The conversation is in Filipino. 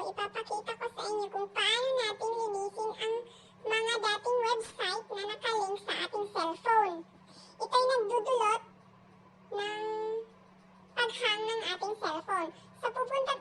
ipapakita ko sa inyo kung paano natin linisin ang mga dating website na nakalink sa ating cellphone. Ito'y nagdudulot ng paghang ng ating cellphone. So pupunta